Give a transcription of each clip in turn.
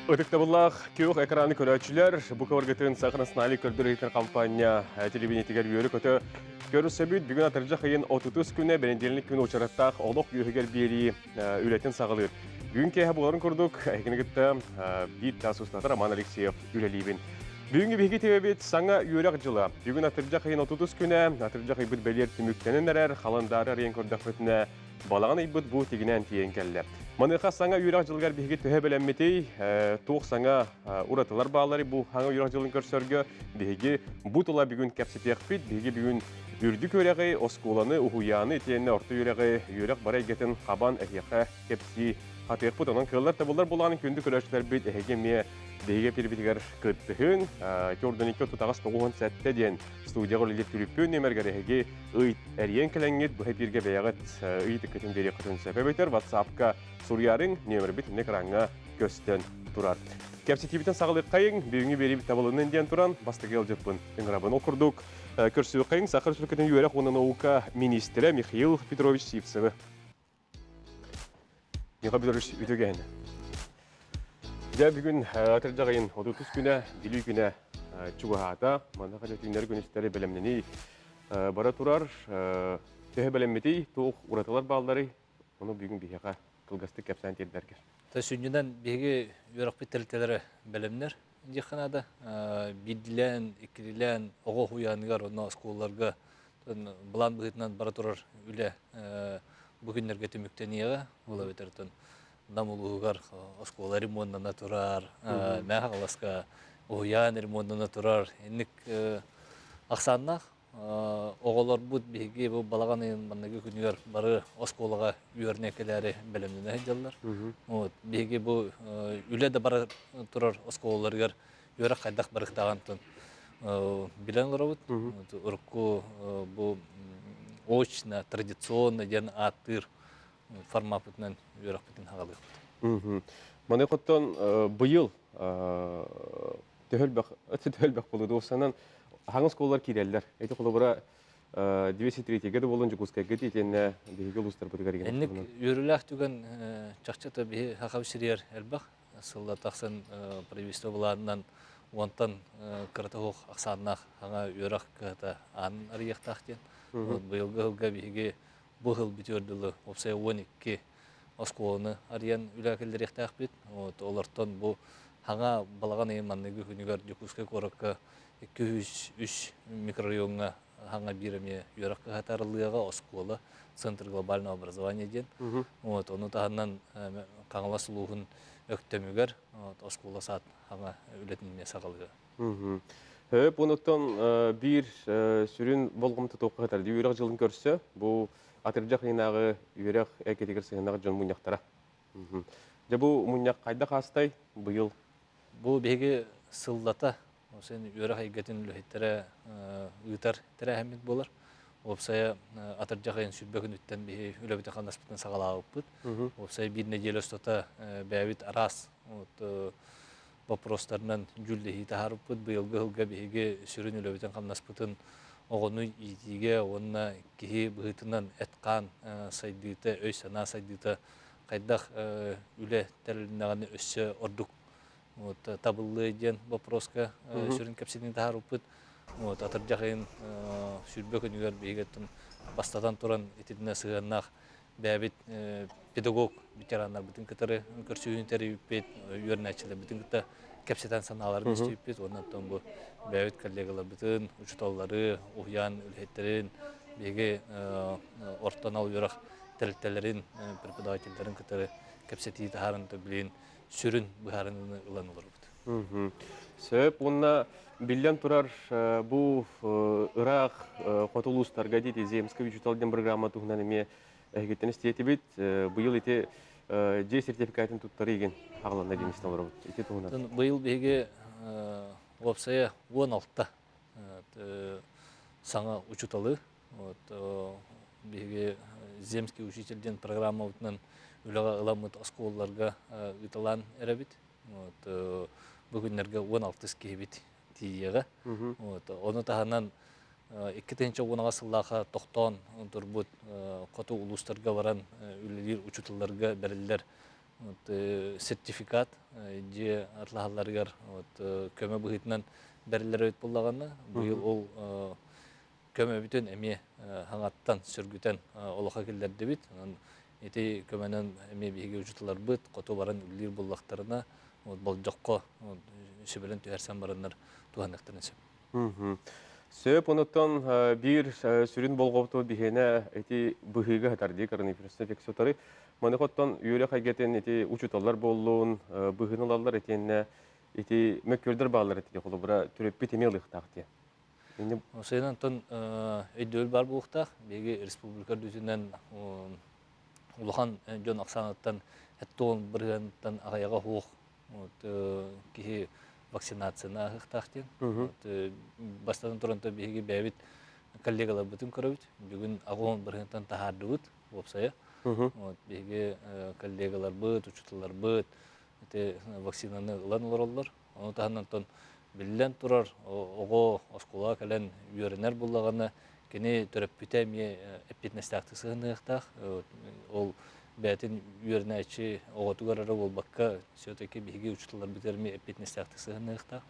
Өтіктабыллақ кеуқ экраны көрәтшілер, бұл көвіргетін сақырын сынали көрдір ейтін компания телевинетігер бүйірі көті көрісөбіт бүгін атыржа қиын 30 күні бәренделінік күн ұчараттақ олық үйігер бері үлетін сағылыр. Бүгін кейі бұларын көрдік, әкінігітті бейт тасустатыр Аман Алексеев үлелейбін. Бүгінгі бейгі тебебет саңа үйірек жылы. Бүгін атыржа қиын 30 күні атыржа қиын бәлер түміктенін әрәр, қаландары рейн көрдіқпетіне балаған айбыт бұл тегінен тиен кәлі. Маныға саңа үйрақ жылғар бейгі төе бәләмметей, тоқ саңа ұратылар бағалары бұл хаңа үйрақ жылын көрсөргі бейгі бұтыла бүгін кәпсетек бейт, бейгі бүгін үрді көрәғі, осколаны, ұхуяны, етеніне орты үйрақ бара егетін қабан әйеқа кәпси қатық бұт. Онан көллар табылар болағының күнді көрәшілер бейт әйеге ме бейге перебетігер күттіхін, көрдінікі тұтағыз 9 сәтті ден студияға олелеп түріппен немергер әйеге ұйт әрен кәләңет бұхай бірге бәяғыт ұйты күтін бере құтын сәпәбетер WhatsApp-қа Сурьярың немір бітін экранға көстен тұрар. Кәпсетебітін сағылық қайың, бейіңі бері табылының ден тұран, бастығы елжіппін. Үңірабын оқырдық. Көрсі қайың, сақыр сүркетін үйерек оның наука министрі Михаил Петрович Сивцевы. Михаил Петрович үтігені. Жа бүгін атыржағайын 30 күні, білі күні чуғағата, мандаға жөтігінер күністері білімнені бара тұрар. Төе білімметей, тоқ ұратылар бағалары, оны бүгін бейеға кылгасты кәпсән тердәргер. Төсүннән беге юрак биттерләре белемнәр диханада бидлән, икрилән, ого хуяныгар онна школларга булан битнән бара турар үле бүгеннәргә төмөктәниягә була бетертен. Намулугар школа ремонтына турар, мәхаласка уян ремонтына турар. Инник аксаннах оголор бут беге бу балаганы манныгы күнүгөр бары осколага үйөрнекелери белемдене жаллар. Вот беге бу үле да бары турар осколларга үйөрө кайдак барыктагантын билен коробут. Урку бу очно традиционно ден атыр форматынан үйөрө битин хагалып. Маны коттон быйыл төһөлбөк болду осанан Хаңыз қолар керелдер. Әйті қолы бұра 203-ге де болын жүгізкәге дейтенне бейгі ұлыстар бұды кәрген. Әнік үйіріләк түген чақчата бейі хақау сірер әлбақ. Сылла тақсын правительство бұларынан онтан кіртіғық ақсаннақ хаңа үйірақ кәті анын арияқтақ ден. Бұйылғы ғылға бейге бұғыл бітөрділі опсай 12 осколыны ариян үләкелдер ектақ бет. Олартан бұл хаңа балаған ең күнігер жүкізгі қорыққа 203 микрорайонга ханга биреме юракка хатарлыга оскола центр глобального образования ден. Вот оны таһаннан каңла сулугун өктөмүгөр оскола саат ханга үлетинне сагалыга. Хөп онуттан бир сүрүн болгомту токка хатар юрак жылын көрсө, бу атыржак кыйнагы юрак экетигер сыгынагы жон муньяктара. Же бу муньяк кайда кастай быйыл? Бу беге сыллата Sen yörə həqiqətin lühətlərə ıtar tərəhəmid bolar. Opsaya atırcaqayın sübbəkün üttən bir ülöbütə qandaspıtın sağalağıb bud. Opsaya bir necələ üstota bəvit aras vaproslarından güldəhi taharıb bud. Bıyılgı hılga bihige sürün ülöbütən qandaspıtın oğunu itiyə, onunla kihi bıhıtından etqan saydıqda, öy sana saydıqda qaydaq ülə tərəlinəğəni össü orduk. Вот табылы ден вопроска сүрін кәпсетин тахар упыт. Вот атыржакын сүрбөкөн үгөр бейгеттин бастадан туран этидине сыганнак бәбит педагог ветерандар бүтүн кытары көрсүүнтери үппет үйөрнәчилер бүтүн кыта кәпсетен саналарын истейппет. Ондан бу бәбит коллегалар бүтүн учуталлары, уян үлһеттерин беге ортан ал юрак терелтелерин преподавательдерин кытары кәпсети тахарын билин сүрін бұхарының ұлан олар бұд. Сөп, онына білден тұрар бұл ұрақ қотылыстарға дейді Земскі вичуталден программа тұғынан еме әйгеттен істейті бет. Бұйыл ете же сертификатын тұттары еген ағыланда денестен олар бұд. Бұйыл беге опсая 16-та саңа учуталы. Беге Земский учительден программа ұтынан Үліға ұламыт осколларға ұтылан әрәбіт. Бүгінлерге 16 кейбіт тиеға. Оны тағынан 2-тенче оңаға сыллаға тоқтан тұрбыт қоту ұлыстарға баран үлілер учутыларға бәрілер сертификат же атлахалларыгар көмө быһытынан бәрелер өт буллаганна быйыл ол көмө бүтүн эми хаңаттан сүргүтен олоха келдерди бит. Эти көмөнөн эми биге учутулар быт, кото баран үллер буллактарына болжокко сөбөлөн түһәрсән бараннар туганныктарын сөп. Сөп онуттан бир сүрүн болгопту бихене эти быһыга хатарды коронавирус инфекциятары. Маныкоттан үйөлө кайгетен эти учуталар боллун, быһыналар этенне эти мөккөлдөр баалар эти холобра төрөппү темелык такты. Осыйнан тон өйдөөл бар буктак, биги республика дүзүнөн улахан жон аксанаттан эттон биргентен агаяга хук ки вакцинацияна хыктактын. Бастан туранта биги бәбит коллегалар бүтүн көрөбүт. Бүгүн агон биргентен тахардыбыт болсая. Биги коллегалар быт, учутулар быт, эти вакцинаны ыланылар олар. Аны таханнан тон биллен турар ого оскула кален үйренер буллаганы кени төрөппүтэ ми эпитнестакты сыгыныктак ол бәтин үйренечи оготугара бол бакка все-таки биги учутулар битерми эпитнестакты сыгыныктак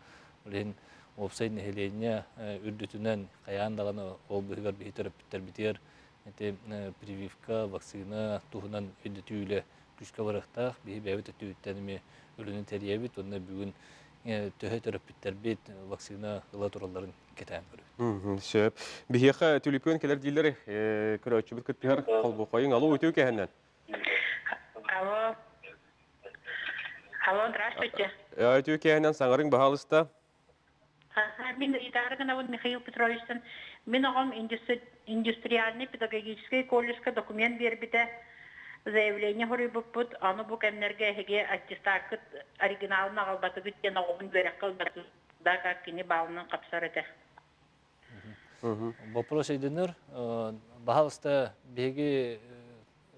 олен опсай нехеления үрдүтүнөн каяндаганы ол бигер би төрөппүттер битер эти прививка вакцина тухунан үдүтүлө күчкө барактак би бәбит өтүттенми өлүнүн терьебит онда бүгүн төһө төрөппүттер бит вакцина ыла туралларын кетен көрөт. Сөп. Бихеха түлүпөн келер дилер көрөчү бит кытпыгар колбу койуң. Алло, өтө кехеннен. Алло. Алло, здравствуйте. Өтө кехеннен саңарың баһалыста. Мен Идаргана Михаил Петровичтен. Мен огом индустриальный педагогический колледжка документ бербите. Заявление хорибуппут, аны бу кемнерге хеге аттестат оригиналын агалбаты бүттен огын берек кылбаты да кини балынын капсар эте. Вопрос эденер баһалыста беги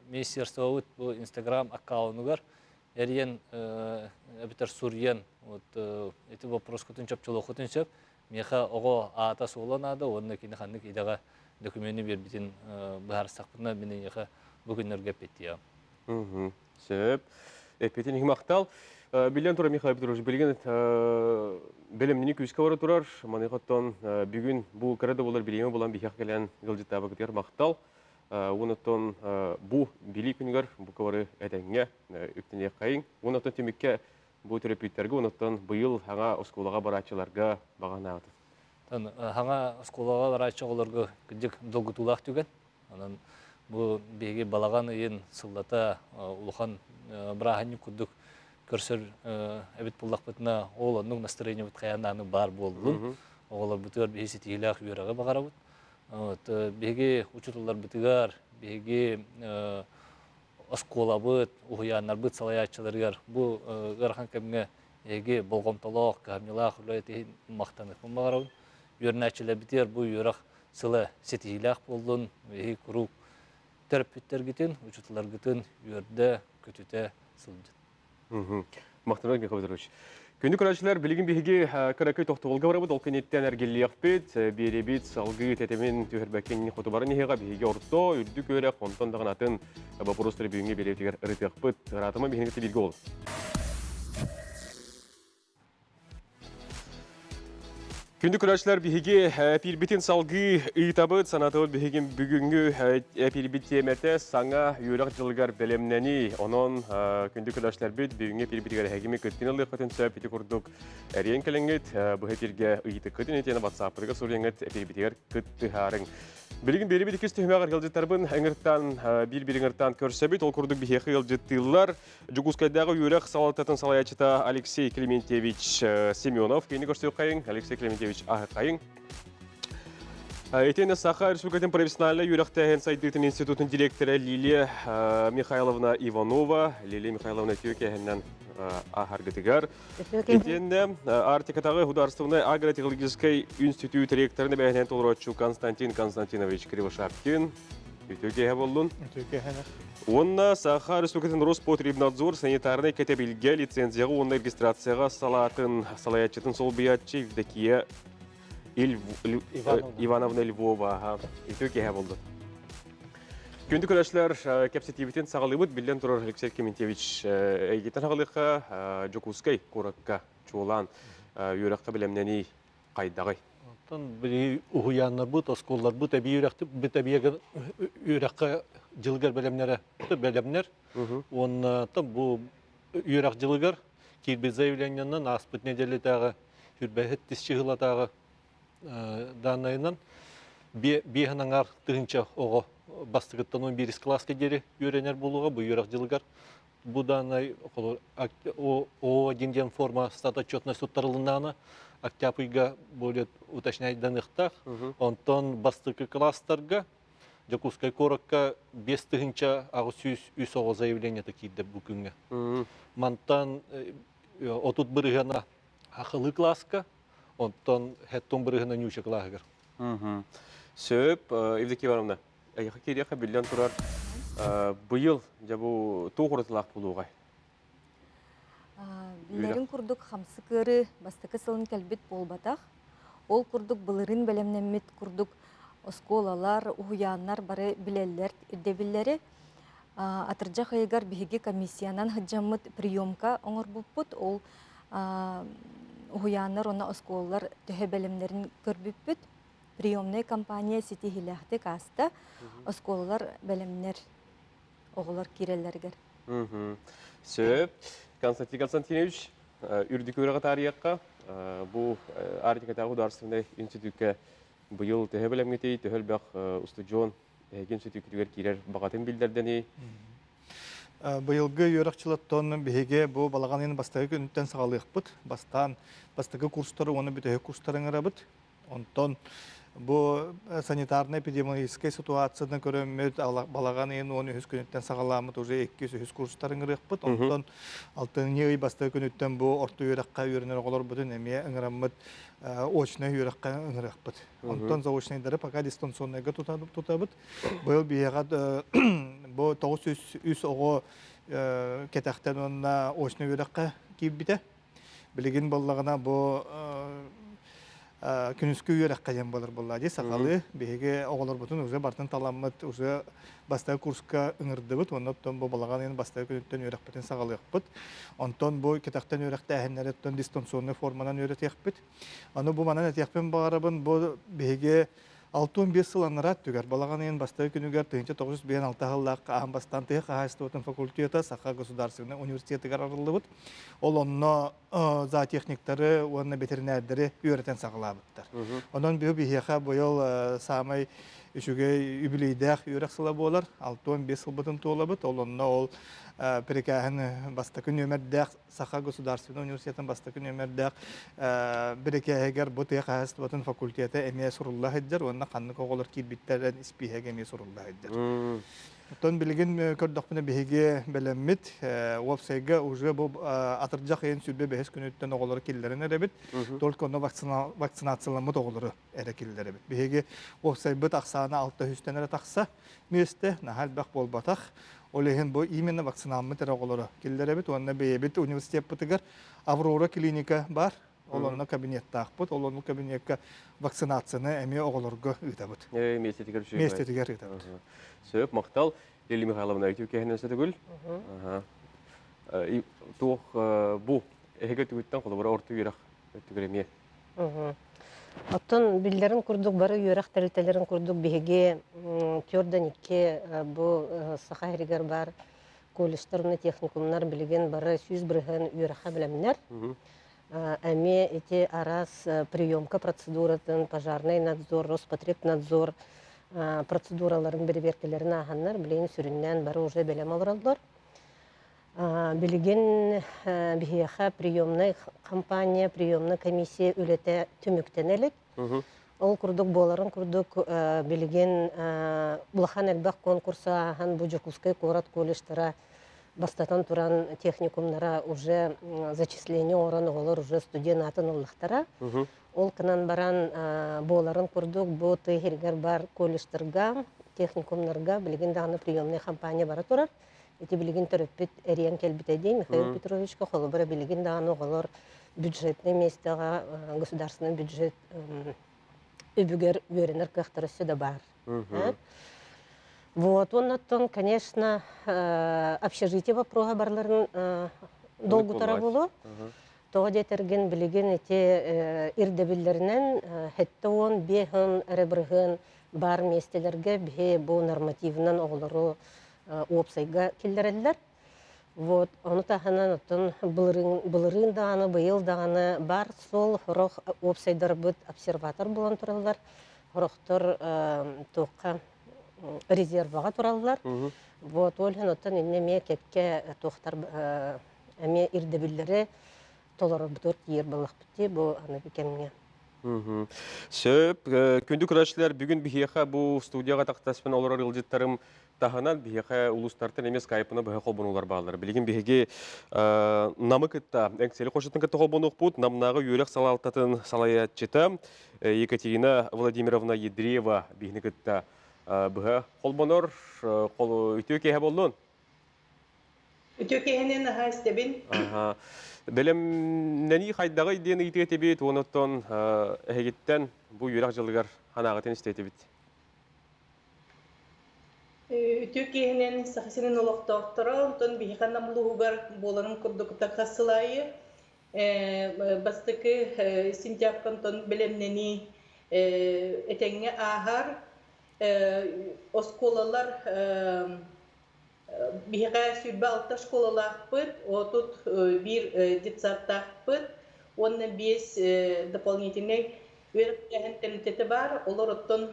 министерство бу Instagram аккаунугар эрен битер сурьен вот эти вопрос көтөн чапчылоо көтөн чап меха ого ата солонады онны кини ханнык идага документы бербитин баарсакпына менен яха бүгүнөргө петтия. Сөп. Эпетин химактал. Билен тура Михаил Петрович билген белемнини күскө бара турар. Маныготтон бүгүн бу карада болар билеме болан бихак келен гылжытабы кетер мактал. Онотон бу били күнгөр бу кабары этеңге үктүнө кайын. Онотон темикке бу терапевттерге онотон быйыл хаңа осколага барачыларга баганабыт. Хаңа осколага барачыларга кыжык долгутулак түген. Анан бу беги балаган ен сыллата улахан брахани кудук көрсөр эбит буллакпытына ол анын настроение бит каянаны бар болду. Оголор бүтөр беси тилак үйрөгө багарабыт. Вот беги учутулар битигар, беги осколабыт, уянар бит салаячыларгар бу гархан кемге эги болгомтолок, камилак үлөйти мактанып багарабыт. Үйрөнөчүлөр битер бу үйрөк сыла сетилак болдун, беги курук терапевттер гитин, учутулар гитин, үйөрдө көтүтө сылды. Мактанып Михаил Петрович. Күндүк көрәчеләр билеген биһиге каракай токтолга барабыт, ол кенеттен әргеллиякпет, беребит, салгы тетемен төхербәккенни хотубарын ехега биһиге орто, үрдү көрә, контон даган атын вопростары бүгүнгө беребитигер ырытыакпыт, ратыма биһиге билге ол. Күндүк көрәчеләр биһиге пирбитин салгы ыйтабыт, санатыбыт биһиген бүгүнгө пирбит темете саңа юрак жылгар белемнени, онон күндүк көрәчеләр бит бүгүнгө пирбитигер хәгиме көткенлек көтөн сөйпити курдук. Әрен келеңгет бу хәтирге ыйты көтөн этене WhatsApp-га суреңгет пирбитигер кыттыһарың. Билген беребит икис төһмәгәр гылҗыттарбын әңгертан бир-бириңертан көрсәбит ол курдук биһиге гылҗыттылар. Жугускайдагы юрак салататын салаячыта Алексей Клементьевич Семенов кени көрсөк кайын Алексей Клементьевич Ахакайын. Этене Саха Республикатын профессиональный юрактагын сайдытын институтын директоры Лилия Михайловна Иванова, Лилия Михайловна Тюкехеннен Ахаргатыгар. Этене Артикатагы государственный агротехнологический институт ректорыны бәһнен толрочу Константин Константинович Кривошапкин. Тюкеhe болдун. Онна Саха Республикатын Роспотребнадзор санитарный катебилге лицензияга онна регистрацияга салатын салаячытын сол биятчы Евдокия Ивановна Львова. Итөкеhe болду. Күнді көрәшілер кәпсетебітен сағалыбыт білден тұрар Алексей Кементьевич әйгеттен сағалыққа Жокускай қораққа чуылан үйраққа білемнені қайдағай. Bir uyanlar bu, toskollar bu tabi yürekte yürekte cılgar belemlere belemler. Onun tam bu yürek cılgar ki bir zayilenyandan aspet nedeli tağı hürbehet dişçihla tağı danayından bir hangar tığınca o bastıktan on bir klaska geri öğrenir buluğa bu yürek cılgar. Bu danay o один forma stat отчетность уттарылынана октябрьга будет уточнять данных, онтон бастыкы кластерга, Жокускай коракка без тыгынча агысүз үсого заявление такие деп бүгүнгө. Мантан отут бырыгана ахылы класска, онтон хеттон бырыгана нюча класгар. Сөп, Евдокия Ивановна, аяққа кереққа білден тұрар бұйыл жабу тоғырытылақ болуғай. Билерин курдук хамсы кыры бастыкы сылын кәлбет болбатах. Ол курдук былырын белемнеммит курдук осколалар, уяннар бары билеллер ирдебиллери. Атыржа хайгар биһиги комиссиянан хыджаммыт приемка оңор буппут. Ол уяннар оны осколалар төһө белемнерин көрбүппүт. Приемный компания сити хилахты каста осколалар белемнер оголор киреллергер. Сөп, Константин Константинович, үрдік өріға тарияққа, бұл Артикатағы Ударственный институтқа бұйыл төһө білемгетей, төһөл бәқ ұстыджон, әген сөтікілер керер бағатын білдердені. Бұйылғы өріқчілаттон бігеге бұл балағанын бастығы күнттен сағалық бұд. Бастығы курстары, оны бүтөһө курстарыңыра бұд. Онтон bu sanitarna epidemiologiskay situasiyadan көрөмөт балаган ен 13 күнүттен сагаламыт уже 200 курстарын ырыкпыт. Онтон 6 басты күнүттен бу орто үйрөккө үйрөнөр оголор бүтүн эме ыңыраммыт очный үйрөккө ыңырыкпыт. Онтон заочныйдары пока дистанционныйга тутабыт. Быйыл бияга бу 900 ого кетактен онна очный үйрөккө кийбите. Билигин баллагана бу күнүскү үйрәк кайын болар боллади сакалы беге оголор бутун уже бартын таламмыт уже бастагы курска ыңырдыбыт оннан бу балаган ен бастагы күнүттен үйрәк бутун сагалыкпыт онтон бу кетактан үйрәкте әһеннәреттен дистанционный форманан үйрәтекпит аны бу манан этекпен барабын бу беге 6-15 сыланырат түгәр балаган ен бастагы күнүгәр 1956 жыллак амбастан техника факультеты Саха государственный университеты карарлыбыт. Ол онно зоотехниктары, онно ветеринардары үйрәтен сагалабыттар. Онон бу бихеха быйыл самай үшүгө юбилейдах үйрәк сыла болар. 6-15 сыл бутун толабыт. Ол онно ол перекаһын бастакы нөмердәк Саха государственный университетын бастакы нөмердәк перекаһыгар бу техника факультеты эме сурулла хәҗҗәр, онна канны коголор кирбиттерден испиһәгә эме сурулла хәҗҗәр. Тон билген көрдөхпүнө биһиге белеммит вебсайга уже бу атыржак ен сүрбе бехес күнүттен оголор киллерин эребит. Только оны вакцинацияланма оголору эрекиллер эребит. Биһиге вебсайбыт аксана 600-тен эре такса месте нахал бак болбатак. Олеген бу именно вакциналмы оголору киллер эребит. Онна бейбит университет бутыгар Аврора клиника бар. Олонна кабинетта акпыт, олонна кабинетка вакцинацияны эме оголорго ытабыт. Местетигер үші. Местетигер ытабыт. Сөп, мақтал. Лили Михайловна, өйтеу кәхінен сөті гүл. Туық бұ, әйгі түгіттен қолы бұра орты үйрақ өттігір еме. Оттон биллерин курдук бары үйрақ тәрілтелерін курдук беге тёрдан икке бұ сақайригер бар колледжтерны техникумнар билеген бары сүйіз бірген үйрақа білемінер. Әме эти арас приемка процедуратын, пожарный надзор, Роспотребнадзор процедураларын берберкелерин аханнар билеген сүрүннән бары уже белем алыралдар. Билеген бихеха приемный компания, приемный комиссия үлете түмүктенелик. Ол курдук боларын курдук билеген булахан элбак конкурса ахан бу Жокускай корат колледжтара бастатан туран техникумнара уже зачисление оран оголор уже студентатын уллахтара. Ол кынан баран боларын курдук бу тыгыргар бар колледжтерга, техникумнарга билген дагы приемный компания бара турар. Эти билген төрөппүт эриен келбитеди Михаил Петровичка холу бара билген дагы оголор бюджетный местага государственный бюджет үбүгер веренер кахтарысы да бар. Вот, оннаттан, конечно, общежитие вопрога барларын долгу болады. тарабылы. Тоға детерген білеген эти ирдебиллерінен хетті он, бейхін, әребірген бар местелерге бе бұл нормативынан оғылыру опсайға келдерелер. Вот, оны таханан оттан бұлырын дағаны, бұйыл дағаны бар сол хорақ опсайдар бұд обсерватор болан тұралар. Хорақтар тоққа резерваға тұралар. Вот, олын оттан иннеме кепке тоқтар әме ирдебиллері толары бұтыр ер балақ бітті, бұл аны бекемге. Сөп, күнді күрәшілер бүгін бігеға бұл студияға тақтаспен олар ылжеттарым тағынан бігеға ұлыстартын емес қайпыны бұға қолбынулар бағалар. Білген бігеге намы күтті, әңкселі қошытын күтті қолбынуқ бұд, намнағы үйрек салалтатын салаят жеті, Екатерина Владимировна Едреева бігіні күтті бұға қолбыныр, үтеу кейі болуын? Үтеу кейінен аға істебін. Белем нәни қайдағы идеяны итеге тебет, оныттан әйгеттен бұл үйрақ жылығар ханағытын істеті бет. Үтеу кейінен сақысының олықтақтыры, онтан бейханам луғығар боларын күрдіқта қасылайы. Бастықы сентябрьтан білемнені әтеңе ағар, осколалар Биһиға сүрбә алта школалақ бұд, отут бір детсаттақ бұд, онны бес дополнительный өрік комитеті бар, олар оттон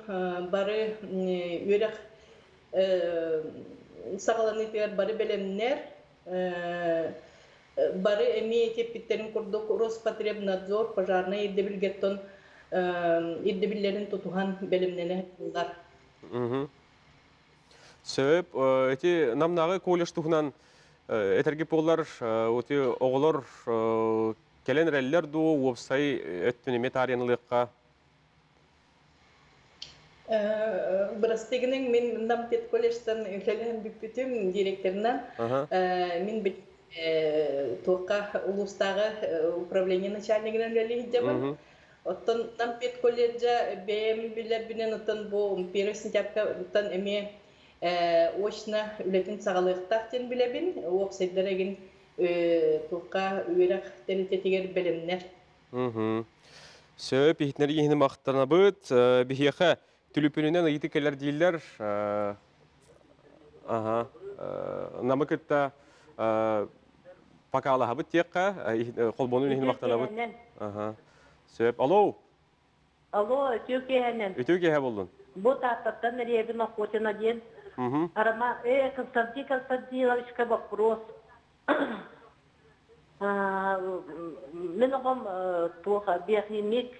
бары өрік сағаланытығар бары білемнер, бары әме етеппеттерін күрдік Роспотребнадзор, пожарна ердебілгеттон ердебілерін тұтуған білімнені бұлдар. Сөп, эти намнағы колледж тұғынан әтәргіп олар, оғылар кәлен рәлілер ду, опсай өттінеме тариянылыққа? Бірастегінің мен намтет колледжтан кәлен бүкпетім директорынан. Мен тоққа ұлыстағы управление начальнигінен әлі едемін. Оттан намтет колледжа бәйім білер бінен оттан бұл 1 сентябрька оттан әме Очна үлетін сағалықтақтен білебін, опсайдырығын тұққа үйрақ тәлітетігер білімнер. Сөп, ехтінері ехіні мақтарына бұд, бігеға түліпінінен ұйты кәлер дейлер. Намы күтті пақа алаға бұд текқа, қолбонын ехіні мақтарына бұд. Сөп, алло? Алло, үтеу кейінен. Үтеу кейі болдың? Бұл тақтаттан ребін охотина ден. Арама, Константин Константиновичка вопрос. Мен оғам туға бияқимек,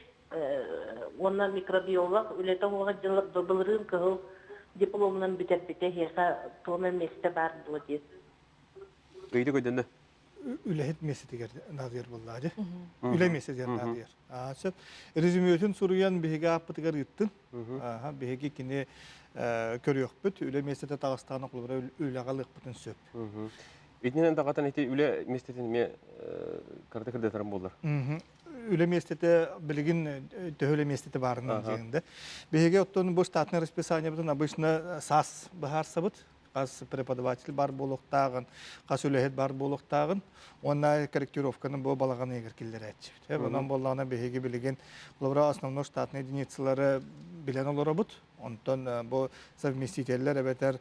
онна микробиолог, үлетін оға жылық добылырын кығыл дипломынан бүтәп-біте хеқа туғымен месте бар дуадет. Үйді көйденді? Үләхет месетігер надыр боллады. Үлә месетігер надыр. Сөп, резюметін сұруян бігеге аппытығар үттін. Бігеге кіне көрі өкпіт, үлә месеті тағыстағына құлыбыра үләғалық бұтын сөп. Етінен тағатан еті үлә месететін ме кірді тарым болдар? Үлә месеті білген төхөлі месеті барының жеңді. Бігеге оттың бұл штатный расписание бұтын обычно САС бұхарса бұт. Қас преподаватель бар болуқтағын, қас үләхет бар болуқтағын, онна корректировканы бұл балаған егер келдер әтшіпт. Онан болағына бігеге білген құлыбыра основной штатный единицалары білен олары бұд. Онтан бұл совместителер әбетер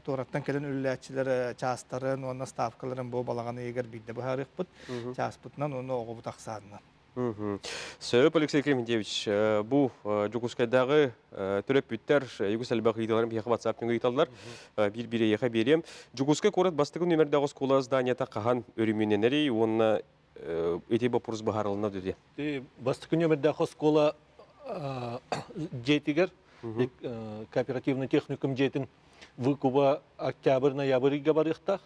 туғраттан келен үләтшілер частарын, онна ставкаларын бұл балағаны егер бейді бұхарық бұд, час бұтынан оны оғы бұт ақсадынан. Сөп, Алексей Клементьевич, бұл Жукускайдағы түріп бүттер, Югус әлбақ үйдаларын бияқы WhatsApp-ның үйдалар, бір-бірі еқа берем. Жукускай қорат бастығы нөмірдағы скола зданията қаған өрімененері, оны өте бапырыз бағарылына дөде. Бастығы нөмірдағы скола жетігер, кооперативный техникум жетін выкуба октябрь-ноябрьге барықтақ.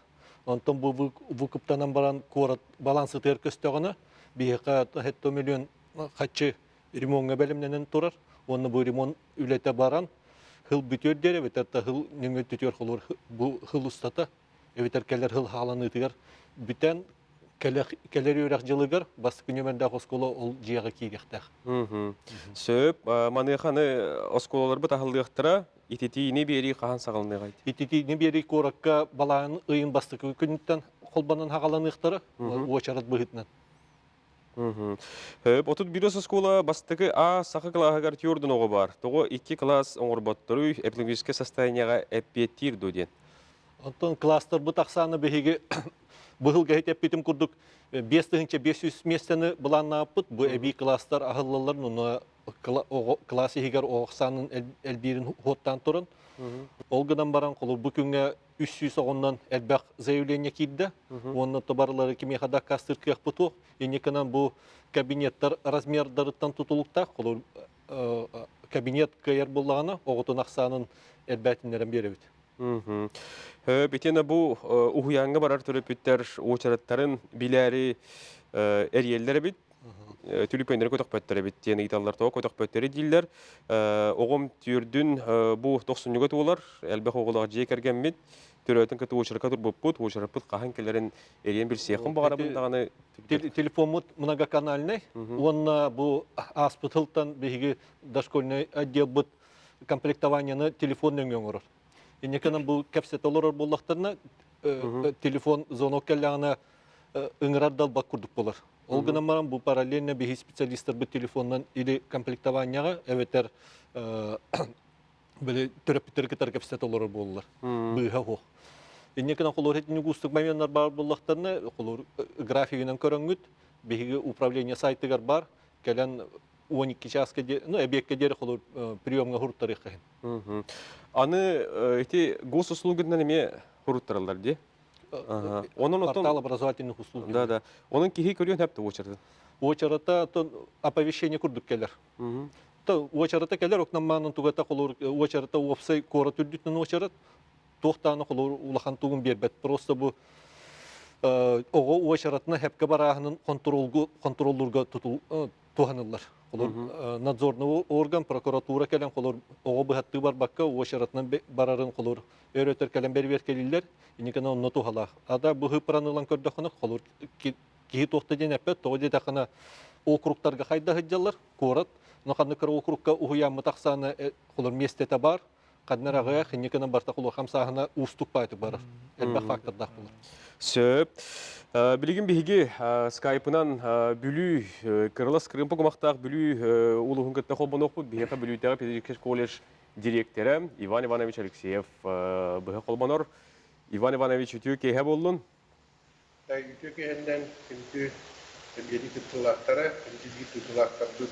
Онтан бұл выкуптанан баран қорат балансы теркістіғаны, бейқа 7 миллион қатшы ремонға бәлімненен тұрар. Оны бұл ремон үлеті баран, хыл бүтер дер, әветерді хыл нөңі түтер қылыр бұл хыл ұстата, әветер кәлер хыл халаны үтігер. Бүтен кәлер үйрақ жылығыр, басты нөмірді оскола ол жияға кейдектәқ. Сөп, манығаны осколалар бұт ағылдықтыра, ититиини бери кахан сагалныгайт. Ититини бери коракка балаан ыйын бастыкы күнүттен холбанан хагаланыктары очарат быгытнан. Отут бирос скола бастыкы А сақы клаһагар тюрдун ого бар. Того 2 класс оңорботтору эпидемическое состояниега эппетир дуден. Онтон класстар бу таксаны беге быгыл гайтеп битим курдук 500 местени буланнаппыт. Бу эби класстар ахыллылар нуна классы хигер оғсанын элбирин хоттан турын. Олгыдан баран қолу бүкінге 300 оғыннан әлбәқ заявление кидді. Онны табарлары кеме қадақ кастыр кеқ бұту. Енекінен бұл кабинеттар размердарыттан тұтылықта. Қолу кабинет кәйер болағына оғытын ақсанын әлбәтінлерін беребет. Бетені бұл ұғыянға барар түріпіттер очараттарын биләри әрелдері бит. Түліпендері көтіқ пөттері біттені италар тоғы көтіқ пөттері дейілер. Оғым түрдің бұл 90-ға туылар, әлбәқ оғылаға жей кәрген бет. Түрөтін көті очарыққа тұр бұппыт, очарықпыт қаған келерін әрен бір сейқын бағара бұндағаны. Телефон многоканальный, онна бұл аспытылтан бейгі дошкольный отдел бұд комплектованияны телефонның өңірір. Енекенен бұл кәпсеталар болақтарына телефон зонок кәлләғына ыңырардал бақ күрдік болар. Олгынан баран бұл параллельно бейгі специалистер бұл телефоннан или комплектованияға әветер түріппітер кетер кәпсеталар болылар. Бұйға хоқ. Енекенен қолыр етіне ғустық мәменлер бар болақтарына қолыр графигінен көріңгіт, бейгі управление сайтығар бар, кәлән 12 часқа әбекке дері қолыр приемға ғұрттар еққайын. Аны эти госуслугынан эме хуруттаралар де. Портал образовательных услуг. Да. Onun кихи көрген хәпті очарды. Очарата оповещение күрдік келер. Очарата келер, окнамманын тугата қолыр очарата опсай кора түрдітнің очарат, тоқтаны қолыр улахан туғын бербет. Просто бұл оғы очаратына хәпке барағының контроллурға туғанылар. Надзорный орган, прокуратура келен қолыр оғы бұхатты бар баққа очаратынан барарын қолыр өрөтер келен бәрбер келілер, енекені онны туғалақ. Ада бұғы пыранылан көрдіқіні қолыр кейі тоқты ден әппет, тоғы дедіқіні округтарға қайда ғыджалар, көрат. Нұқанны кір округқа ұғыямы тақсаны қолыр местеті бар, қаднар ағаяқ, енекені барта қолыр қамсағына ұстық байты барыр. Әлбәқ фактордақ болыр. Сөп. Білігін бейге скайпынан бүлі кырылас кырымпы көмақтақ бүлі ұлығын көтті қолбан оқпы, бейеқа бүлітегі педагогикалық колледж директоры Иван Иванович Алексеев бұғы қолбанор. Иван Иванович үтіу кейхе болдың? Үтіу кейхенден күнті бері күттілақтары, күнті күттілақтарды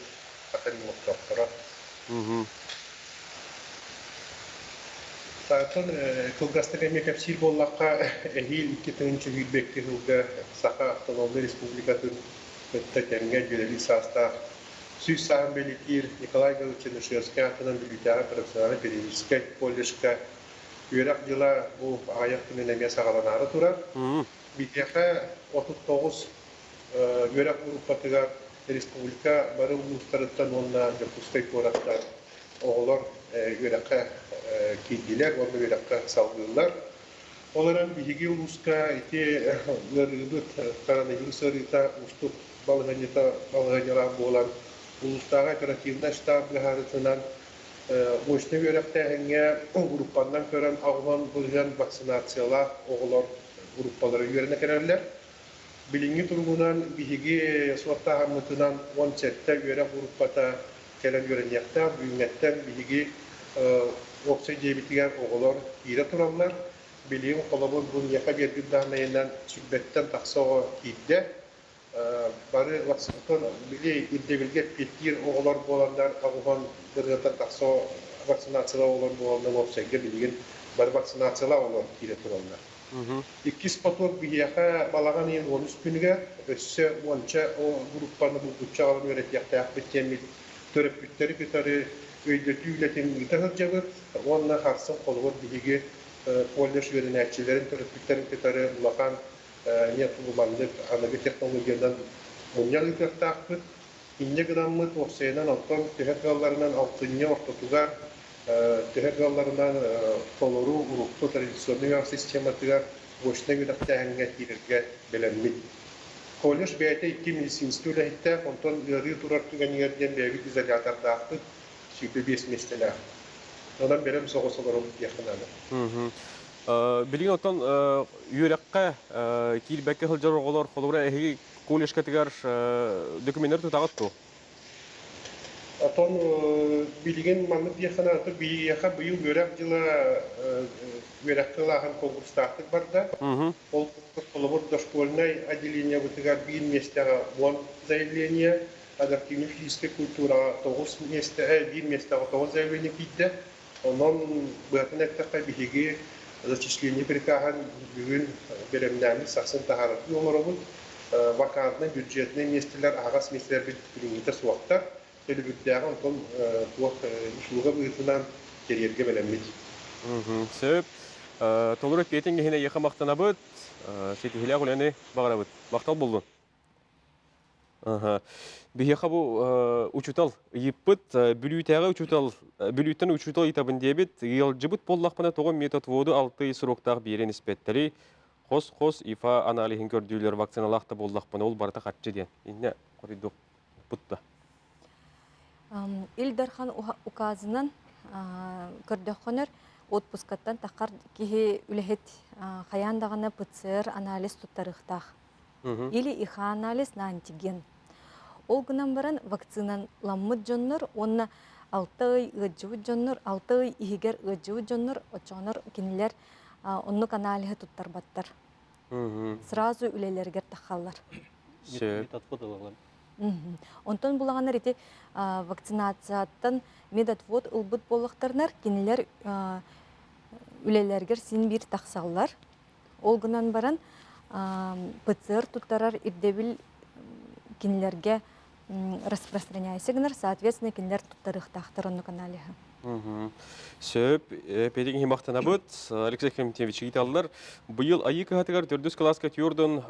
қатарын мұқтақтары. Саатын кылгастыр эме кәпсил боллаққа әхил 2-нчы үйдбекті ғылға Сақа Автономды Республикатын көтті кәнге жөлелі саста сүз сағын белетер Николай Галычын Шерске атынан бүлітяға профессионалы педагогический колледжка үйрақ жыла бұл аяқ күнін әме сағаланары тұрар. Битеқа 39 үйрақ ғұрыппатыға республика бары ұлыстарыттан онына жапускай қораттар оғылар үйраққа кейділер, оны үйраққа салғылар. Оларан биһиги улуска ити лырыбыт коронавирус ырыта уступ балыганьяла болан улустага оперативна штаб гарытынан мощный үйрәктәһеңгә группаннан көрән агылган булган вакцинациялар оглар группалары үйрәнә керәләр. Билинги тургунан биһиги суатта хамытынан 17 үйрәк группата келен үйрәнәктә бүңәттән биһиги опция дебитигән оглар ире торалар. Билиң қолабын бұн яқа бергіндағынайынан сүрбеттен тақсауға кейді. Бары вакцинатон білей ирдебілге петтер оғылар боландар ағуған біргаттан тақсау вакцинациялар оғылар боландар опсайға білген бары вакцинациялар оғылар кейді тұралдар. Иккис поток бігияқа балаған ең 13 күніге өссі 10-ча группаны бұл бұтчағалын өрет яқтаяқ біттемет төріп бүттері көтәрі өйдөті үйлетін үйтағыр жабыр. Онына қарсын қолығыр бігі колледж үйренәтчілерін төрөптіктерін көтәрі бұлақан нет ұлымандық анығы технологиядан мұниял үйтақтақпыт. Инне граммыт оқсайынан алтын төхәтгаларынан алтынне ортотуғар төхәтгаларынан толыру ұрықты традиционный систематыға ғошына үйрақтағынға тирерге білінмейді. Колледж бәйті 2 медицинский үләйті, онтон үйрі тұрар түгәнігерден бәйбіт изолятардақпыт, сөйпі 5 местелі. Ondan berem soğusularım yakınlarına. Билигин оттон үйрәккә килбәккә хылжар оголор холура эһи колледжка тигәр документтер тутагат ту. Атон билген мамыт якынаты бияка быйыл бөрәк жылы бөрәк кылаган конкурстар барда. Ол колобор дошкольное отделение бутыгар бин местага вон заявление адаптивной физической культура тогус места бин местага тогус заявление китте. Онон бөтен әктәккә биһиге зачисление прикахан бүгін беремнәміз сақсын тағарып өмірі вакантный бюджетный местелер ағас местелер білгіті суақтар төлі бүттіғын тұн туақ үшілігі бұғытынан керерге білеміз. Сөп, толыры петінге хіне еқа мақтана бұд, сетігілі ғыләне бағана бұд. Мақтал болдың? Бихеха бу учутал йиппыт бүлүтәгә учутал бүлүтен учутал итабын дебит йылжыбыт боллакпына тогон метод воду 6 сроктаг берен испеттери хос ифа анализин көрдүлөр вакциналакта боллакпына ул барта катчы ден инне коридок бутта Илдархан указынан көрдөкөнөр отпускаттан такар кихи үлехет хаяндагына ПЦР анализ туттарыктах или иха анализ на антиген. Олгынан баран вакцинан ламмыт жоннор, онна 6 ай ыджыбыт жоннор, 6 ай ихигер ыджыбыт жоннор, очонор кинилер оннук анализы туттар баттар. Сразу үлелергер тахаллар. Онтон булаганар ити вакцинациятан медотвод ылбыт боллактарнар кинилер үлелергер син бир тахсаллар. Олгынан баран ПЦР туттарар ирдебил кинилерге распространяйся гнар, соответственно, кинилер туттарых тахтаронну каналиха. Сөп, педеген химақтана бұд, Алексей Климентьевич гиталылар, бұйыл айы кығатығар 4 класска тюрдын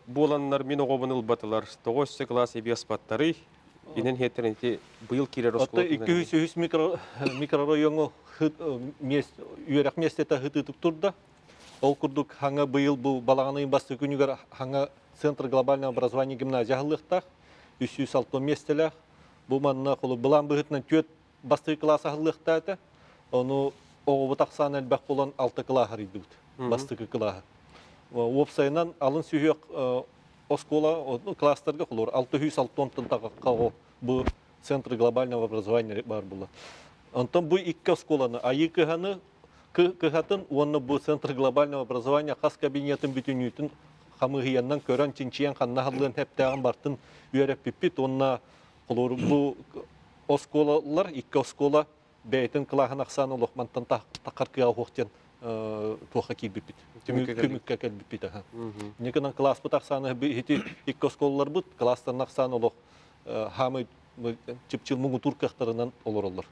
боланлар мен оғабыныл батылар, 9 класс ебе аспаттары, енен хеттерінті бұйыл керер осқылы. Отты 200 микрорайону үйерек местета хытытып тұрда. Ол күрдік хаңа бұйыл бұл балағанайын басты күнігер хаңа Центр глобального образования гимназия ғылықтақ, 306 местелер. Бұл манына қолы бұлан бұғытынан 4 басты класса ғылықтады. Оны оғы тақсан әлбәқ болан 6 клағар еді бұд, басты клағар. Опсайынан алын сүйек оскола класстарға қолыр 660 тағы бұл Центр глобального образования бар бұлы. Онтан бұл 2 осколаны, айы кіғаны кыхатын, оны бұл Центр глобального образования қас кабинетін бүтінүйетін қамығыяннан көрін чинчиян қанна халығын әптәғын бартын үйеріп пиппит, онына қолыр бұл осколалар, 2 оскола бәйтін қылағын ақсан олықмантан тақар кыға оқтен туаққа кейбіппит, көмікке кәлбіппит. Некінен класс бұт ақсаны 2 осколалар бұт, класстан ақсан олық хамы чіпчіл мұңы туркақтарынан олар олар.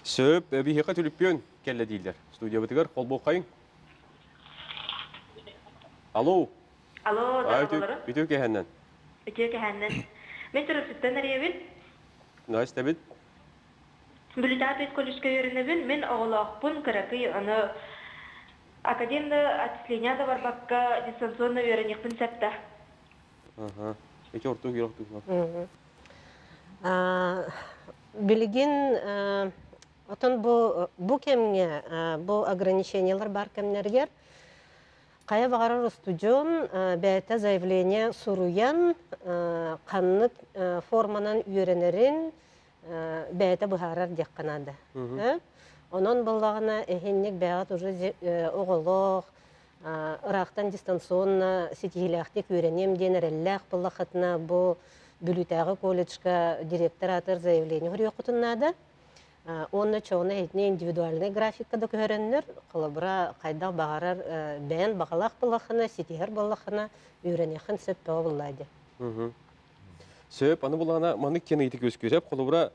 Сөп, бейхеқа түліппен кәлі дейлер. Студия бұтығар, қол бұл қайын. Алло. Алло, дағалары. Бүтеу кәхәннен. Бүтеу кәхәннен. Мен тұрып сүттен әребін. Найс тәбіт. Бүлітар бет колледжка өрінебін. Мен оғылақпын кірәкі аны академда отчисления да бар баққа дистанционно өрінекпін сәпті. Эти орту кирақту. Билигин отон бу кемге бу ограничениялар бар кемнергер кая багарар студион бәйте заявление суруян каннык форманан үйренерин бәйте бухарар дек канады. Онон боллагына эхинник бәят уже оголох ырактан дистанционно сетихилахтик үйренем денереллах боллахатна бу Бүлітәғі колледжка директоратыр заявление ғыры құтыннады. Оны чоғына етіне индивидуальный графикада көрінер, қылыбыра қайдақ бағарар бәйін бағалақ болақына, сетігер болақына үйренеқін сөп бәу болады. Сөп, аны болағына маңық кені еті көз көріп, қылыбыра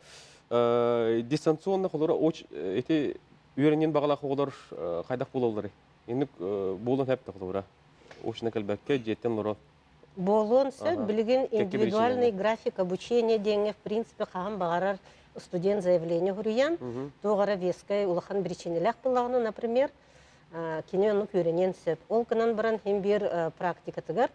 дистанционны қылыбыра үйренен бағалақ оғылар қайдақ болалары. Енді болын әпті қылыбыра. Очына кәлбәкке жеттен лұра. Болонсы билген индивидуальный график обучения деньги в принципе хам багарар студент заявление гуриян тоғара вескай улахан причинелях болағыны, например, кинену көренен сөп. Ол кынан баран хим бир практика тыгар,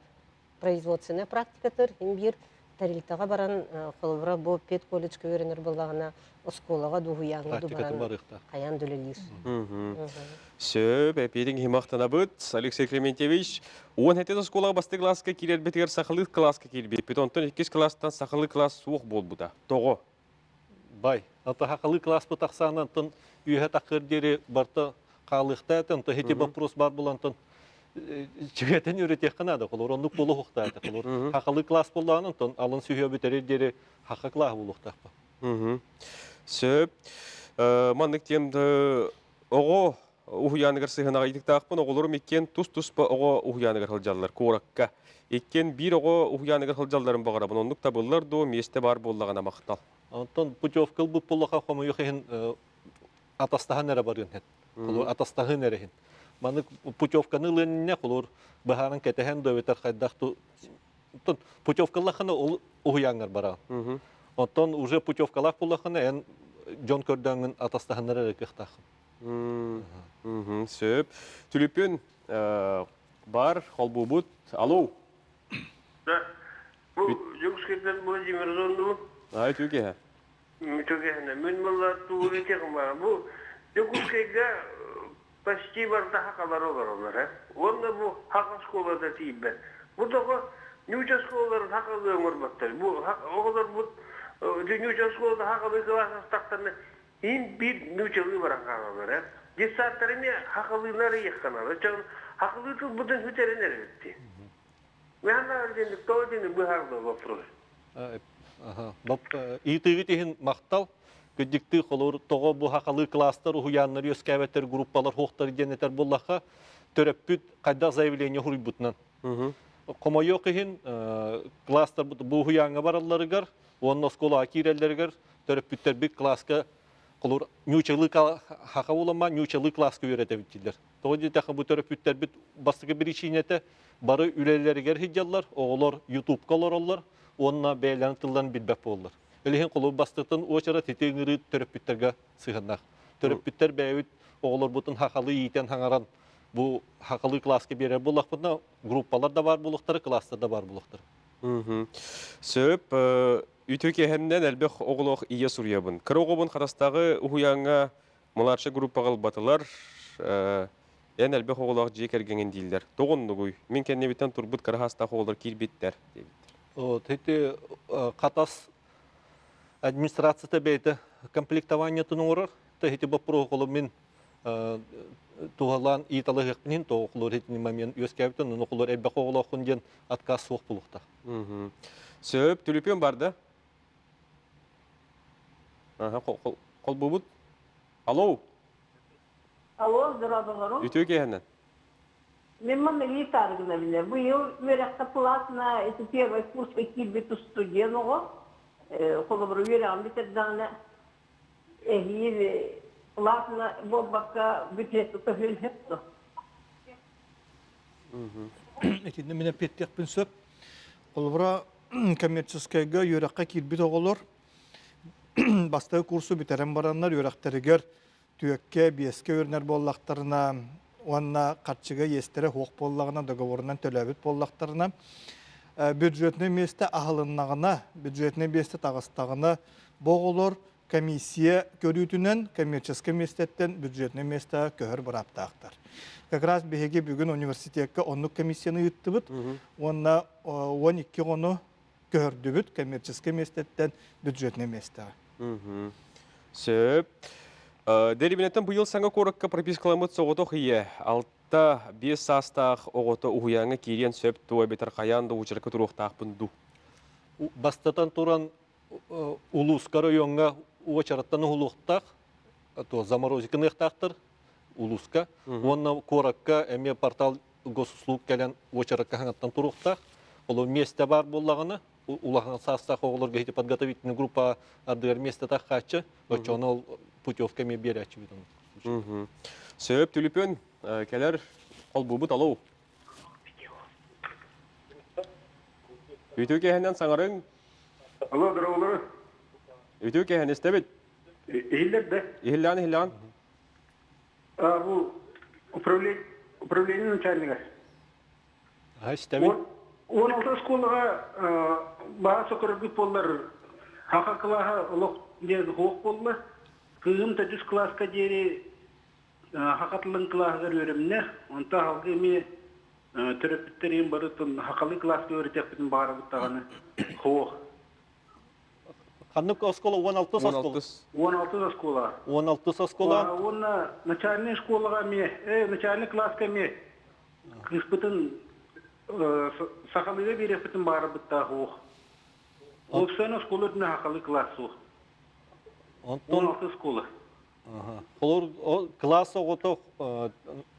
производственная практика тыр, хим бир тарилтаға баран холбура бу пет колледж көренер боллагана осколага дугуяңы Практикатын баран барықта. каян дүлелир. Сөп, әпейдің химақтана бұд, Алексей Клементьевич, он әтеді сколаға басты класска келер бетігер сақылы класска келбет. Бетонтон 2 класстан сақылы класс суық бол бұда. Тоғы. Бай, ата хақылы класс бұтақсанан тын үйе тақыр дері барта қалықта әтін, хети вопрос бар болантын чүгетін үйретек қанады, қолыр ондық болу ұқта әті, қолыр хақылы класс болағанын тын алын сүйе бітері дері хақы класс болу ұқтақ. Сөп, маңдық темді оғы ұхыянығыр сығынаға етіктақпын, оғылырым еккен тұс-тұс ба оғы ұхыянығыр қылжалылар, қораққа. Еккен бір оғы ұхыянығыр қылжалыларын бағарабын, ондық табылылар до месте бар болағана мақтал. Антон путевкал бұл болаға қомы еқен атастағын әрі барын әт, қолыр атастағын әрі. Маны путевканы лөніне қолыр бұхарын кәтіген дөветер қайдақты. Путевкалақыны ол ұхыянығыр бараған. Онтон уже путевкалақ болақыны ән жон көрдіңін атастағын әрі кіқтақын. Сөп. Түліппен бар, қолбу бұд. Алло. Да. Бұл Жүкскеттен Владимир Зондымын. Ай, түге. Түгені. Мен мұлла туғыр етеғім бар. Бұл Жүкскетке почти барда хақалар олар олар. Онда бұл хақы школада тейіп бәр. Бұдағы нюча школаларын хақалы өңір баттар. Бұл оғылар бұл нюча школада хақалы классастақтарына ең бір нючалы баран қағалар. Десаттарыне хақылылары еққаналы. Хақылы тұл бұдан хүтерінер өтті. Мен ағардендік тоғадені бұхарды вопрос. Итігі теген мақтал, көдікті қолыр тоғы бұл хақалы кластар, ұхыянлар, өскәветтер, группалар, хоқтар денетер боллаға төрөппүт қайдақ заявление хұрый бұтынан. Қомайо қиын кластар бұл ұхыянға бараларығар, оның оскола акирелерігер, төрөппүттер бір класска қолыр нючалы хақа олама, нючалы класска өреті біттілер. Тоғы детеқі бұл төрөппүттер біт бастығы бір ішінеті бары үлелерігер хиджалар, оғылар YouTube колор олар, онына бәйләні тылдан білбәп болар. Әліген қолы бастықтың очара тетеңірі төрөппүттерге сығынақ. Төрөппүттер бәйвіт оғылар бұтын хақалы ейтен хаңаран бұл хақалы класска берер болақ бұтына группалар да бар болықтары, кластар да бар болықтары. Сөп, үйтөке әмнен әлбек оғылық ие сұрябын. Кір оғыбын қарастағы ұхуяңа мұларшы группағыл батылар, ән әлбек оғылық жек әргенген дейілдер. Тоғынды көй, мен кәнне беттен тұрбыт қарағастағы оғылар келбеттер. Тәйті қатас администрацията бәйті комплектование тұның орыр. Тәйті бұл проғылы мен туғалан италы ғықпінен тоғылыр етіне мәмен өскәбітін, ұнықылыр әлбек оғылық құнден отказ соқ бұлықта. Сөп, түліпен барды? Қол бұбыт? Алло? Алло, здравствуйте. Үйтөке әнен? Мен мұны етарғына білер. Бұл ел өреқті платна, это первый курс килбет студенуға. Қолы бір өреғін бітердіғына әйел платна болбаққа бюджетті төхіліпті. Екенде мен петтек пін сөп. Қолы бұра коммерческайға өреққа килбет оғылыр. Бастығы курсу бітерен баранlar өрәқтерігер түйекке, беске өрнер боллақтарына, онна қатшыға естері хоқ боллағына, договорынан төләбіт боллақтарына, бюджетіне месті ағылыннағына, бюджетіне месті тағыстағына боғылыр комиссия көрітінен, коммерческе местеттен бюджетіне месті көхір бұраптақтар. Как раз бігеге бүгін университетке онлық комиссияны үтті бұд, онна 12 оны көрді бұд, коммерческе местеттен бюджетіне месті. Сөп. Дәрібінеттен бұйыл саңа қорыққа пропискаламыд соғыты қие. Алтта 5 састақ оғыты ұғыяңы керен сөп туа бетір қаянды ұчырқы тұруқтақ бұнду. Бастатан тұран улуска районға уачараттан ұлықтақ, заморозикін еқтақтыр, улуска. Онна қорыққа әме портал госуслуг кәлен уачараққа хаңаттан тұруқтақ. Ол месте бар болағына, улағын састақ оғылырға хеті подготовительный группа ардығар месте таққачы, өтчоны ол путевками берячі бүйдің. Сөп, түліпен, кәлер қол бұбыт алу. Үйтөке әнен саңарың? Алло, дұрағылары. Үйтөке ән істебет? Ehillerde. İhillan. Bu upravleniyor начальника. Ha, istemiyor. 16 школаға баға соқырғы болар хақа клаға ұлық дегі хоқ болды. Күйім тәдіс класска дері хақатылың клаға өреміне. Онта халғы ме түріпіттерін барытын хақалы класска өретек бітін бағара бұттағаны хоқ. Қанық оскола 16 оскола? 16 оскола. 16 оскола? Оны начальный школаға ме, начальный класска ме кыспытын сақалыға берек бітін бағара бұттағы хоқ. Олсана школа өтіне хақалы класс хоқ. 16 школа. Олар класс оғыты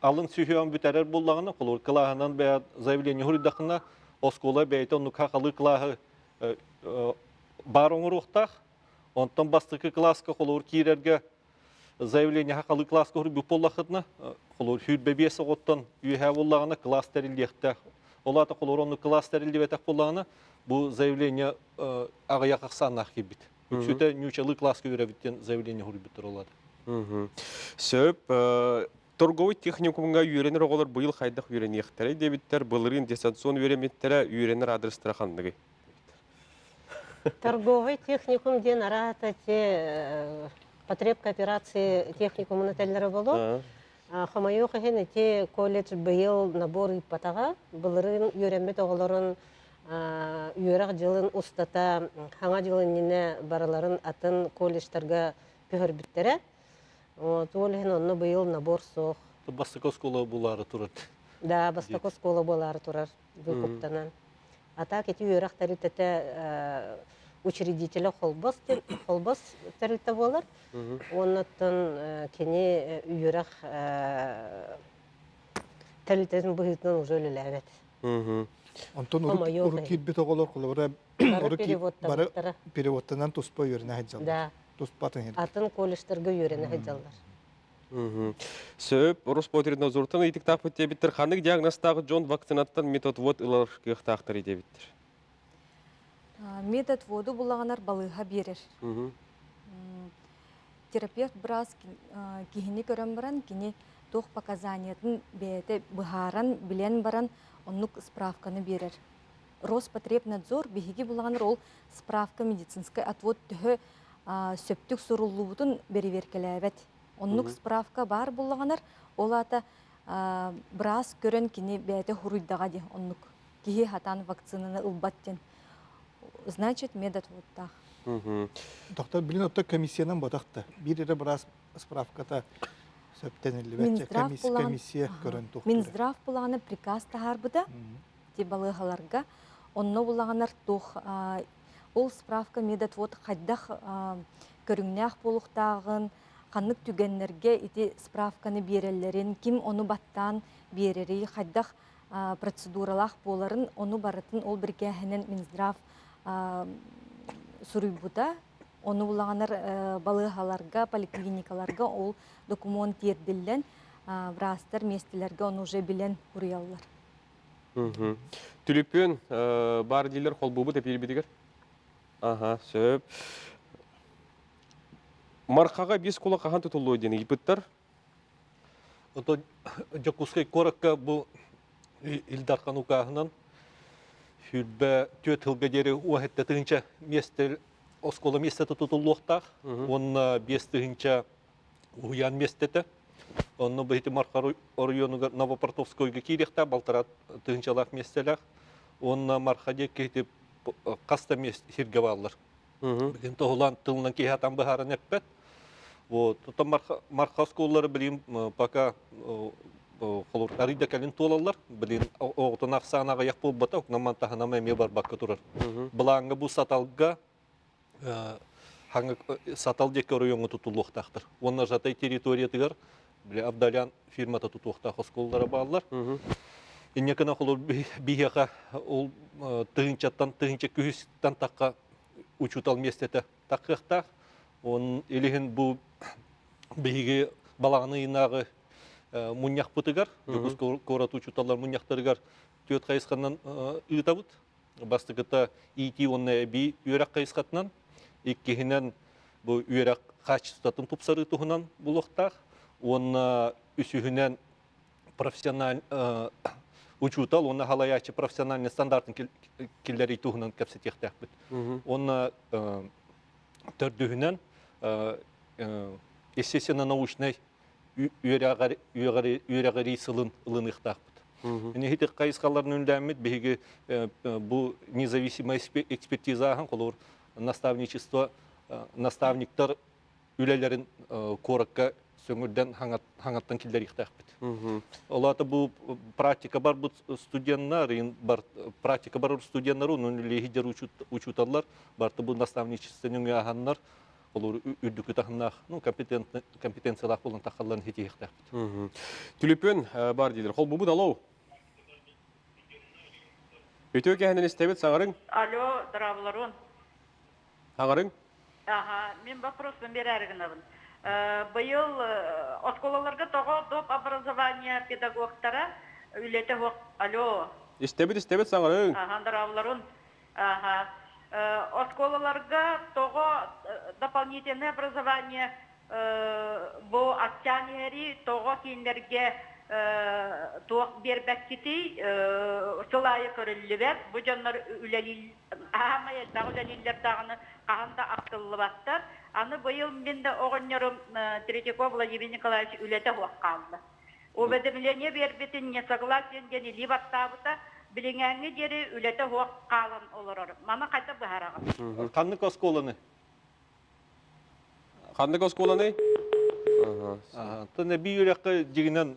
алын сүйеуін бүтәрер болағына, олар клағынан бәй заявление хүрдіқына, оскола бәйті оны хақалы клағы бар оңыр оқтақ, онтан бастықы класска олар кейрерге заявление хақалы класска хүрі бүп болақытына, олар хүрбе бесі оғыттан үйе болағына класс тәрілдеқті. Олата олар оны класс тәрілдебетек болағына, бұл заявление ағаяқ ақсанақ кебіт. Үксөте нючалы класска үйрәбіттен заявление хүрі біттір олады. Сөп, торговый техникумға үйренер оғылар бұйыл қайдақ үйренектері дебіттер, бұлырын дистанцион үйреметтері үйренер адрестері қандығы? Торговый техникум ден арата те потреб кооперации техникумын тәллері болу. Хамайоқ ехен те колледж бұйыл набор иппатаға, бұлырын үйремет оғыларын үйерақ жылын ұстата, хаңа жылын нене бараларын атын колледжтарға пөхір біттері. Туолхин онны быйыл набор соқ. Бастықы скола болары тұрыр. Да, бастықы скола болары тұрар бұйқыптанан. Ата кеті үйерақ тәрілтеті учредителі қолбас тәрілті болар. Оннаттан кені үйерақ тәрілтетін бұйытынан уже өліләвет. Онтон ұры кирбет оғылар қолы бары переводтанан тұспа үйеріне әйт жалдар. Атын колледжтерге үйрені ғайдалар. Сөп, ұрыс потерін ұзыртын етік тақпыт дебіттір. Қанық диагностағы жон вакцинаттан метод вод ұлар қықтақтыр дебіттір? Метод воду бұлағанар балыға берер. Терапевт біраз кихini көрін баран, кені тоқ показаниятын бәйті бұғаран, білен баран, онлық справканы берер. Роспотребнадзор бігеге бұлағанар ол справка медицинскай отвод түхі сөптік сұрулуытын беріверкеләбет. Онлық справка бар бұлағанар, ол ата біраз көрін кені бәйті хуруйдаға де онлық. Кихи хатан вакцинаны ұлбаттен. Значит, метод воттақ. Доктор, білін отта комиссиянан бодақты. Бір ері біраз справката сөптенілі комиссия көрін тұқты. Минздрав бұлағаны приказ тағар бұда, де балығаларға. Онны бұлағанар тұқ. Ол справка метод вот қайдақ көріңнәқ болуқтағын, қанық түгенлерге ити справканы берелерін, кім оны баттан берері, қайдақ процедуралақ боларын, оны барытын ол біргәхінен Минздрав сүрүй бұда. Оны бұлағанар балығаларға, поликлиникаларға ол документ ерділен, врастар местелерге оны уже білен ұриялар. Түліппен бар дейлер қол бұбы тәпейіл бедігер? Аха, сөп. Марқаға бес қола қаған тұтылу өдені епіттір? Ото жакускай коракка бұл илдарқан ұқағынан хүрбә төт хылға дері уақытта тұғынша местер, оскола местеті тұтылуқтақ, онына бес тұғынша уян местеті. Онына бұхеті марқар орионыға Новопортовскойға кейректа, балтарат тұғыншалақ местелақ. Онына марқаде кейті қаста серге балылар. Білген тоғылан тылынан кейхатан бұхарын әппет. Марқа осколары білейм, пока арыйда кәлін толалар, білейм, оғытын ақсағынаға яқ бол бата, оқнаман тағынама әме бар баққа тұрар. Бұлаңғы бұл саталға сатал декі оройоңы тұтылуқтақтыр. Онына жатай территориятығар, Абдалян фирмата тұтуқтақ осколары балылар. Иннекіна қолыр бейеға ол тұғынчаттан, тұғынча күйістен таққа учутал местеті таққықтақ. Он елеген бұл бейге балағаны инағы мұнияқ бұтығар, жүгіз көрат учуталар мұнияқтарығар төт қайысқаннан ұйтабыд. Бастықыта ити онны әбей үйерақ қайысқатынан, еккехінен бұл үйерақ қачыстатын тұпсары тұғынан бұл оқтақ. Оны үсігінен профессионал учутал, он халаячы профессиональный стандартын киллери туһунан кепсетехтәхбит. Он төрдүһүнен естественно-научный үйрәгәри сылын ылыныхтахбит. Эне хитек кайыскалларын үндәмит беге бу независимая экспертизаһын колор наставничество наставниктар үлелерин коракка сөңүрдән хаңаттан килдер ихтахбит. Олата бу практика бар бу студентлар, бар практика бар студентлар, уны легидер учуталар, барты бу наставничествоның яһаннар, олар үддүкү тахнах, ну компетенциялар болон тахалларын хити ихтахбит. Түлүпөн бар дилер. Хол бу далоо. Өтө кәһенен истебет саңарың? Алло, здравларун. Саңарың? Ага, мен вопросын берәргенабын. Быйыл осколаларга того доп образования педагогтара үлете хок. Алло. Истебет саңарың? Ага, здравларун. Ага. Осколаларга того дополнительное образование бу акционери того киндерге туак бербәккити сылайы көрүлүбәт бу жаннар үлелил ахамай дагылелилер дагыны каханда актыллы баттар аны быйыл мен де огоннорум Третьяков Владимир Николаевич үлете хуакканды уведомление бербетин не согласен дени либаттабыта билиңәңи дери үлете хуаккалын олорор мана кайта быхараган Каннык осколаны? Каннык осколаны? Тәне бийөрәккә дигеннән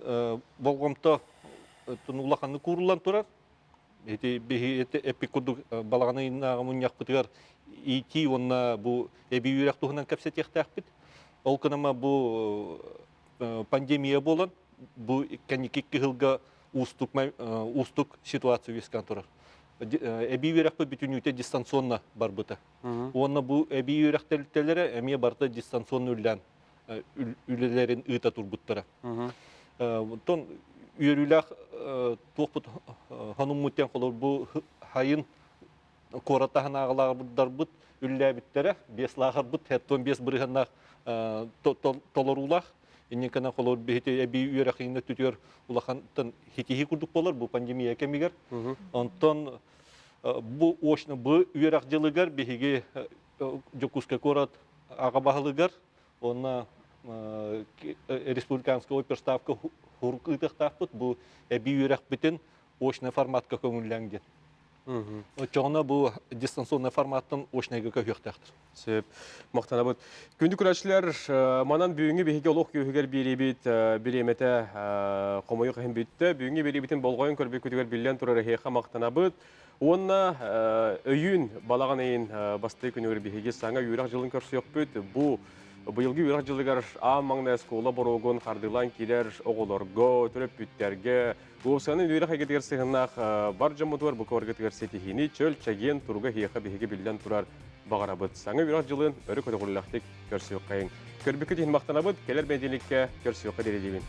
болгомто тунулаханны курулан турар. Эти бихи эпикуду балаганы иннагы муньяк битгәр ити онна бу бийөрәк туһунан кәпсәтәхтәхбит. Ол кынама бу пандемия болан, бу кәники кылга устук ситуация вескан турар. Бийөрәк бүтүнүтә дистанционна бар бута. Онна бу бийөрәк телләре әмия барта дистанционны үлән үлелерин ыта турбуттара. Тон үйрүләк топут ханум мутен колор бу хайын коратаһын агалар будар бут үлләбиттере 5 лагар бут хәттон 5 бирганнак толорулах иннекана колор бехите эби үйрәкинне түтөр улахантан хитихи курдук болар бу пандемия кемигер. Онтон бу очны бу үйрәк җылыгар бехиге жокуска корат агабаһлыгар онна республиканская оперставка хуркытыктаппыт бу бийүрәк битен очный форматка көңүлләнгән. Очона бу дистанционный форматтан очныйга көйөктәктер. Сеп мактанабыт. Күндү күрәчләр манан бүгүнгү беге олох көйгөр биребит биремете комойу кем битте. Бүгүнгү биребитен болгоен көрбөк көтөгөр билен турар хеха мактанабыт. Онна өйүн балаганайын басты күнүгөр беге саңа юрак жылын көрсөк бит. Бу быйылгы юрак жылыгар амаңна скола борогон кардылан килер оголорго төрөп бүттерге Госанын юрак хагетер сыгынак бар жамутуар бу көргөтгөр сетихини чөл чаген турга хеха беге билен турар багарабыт. Саңа юрак жылын өрө көтөгүрлактык көрсөк кайын. Көрбөккө дейин мактанабыт, келер мәдениетке көрсөк дережебин.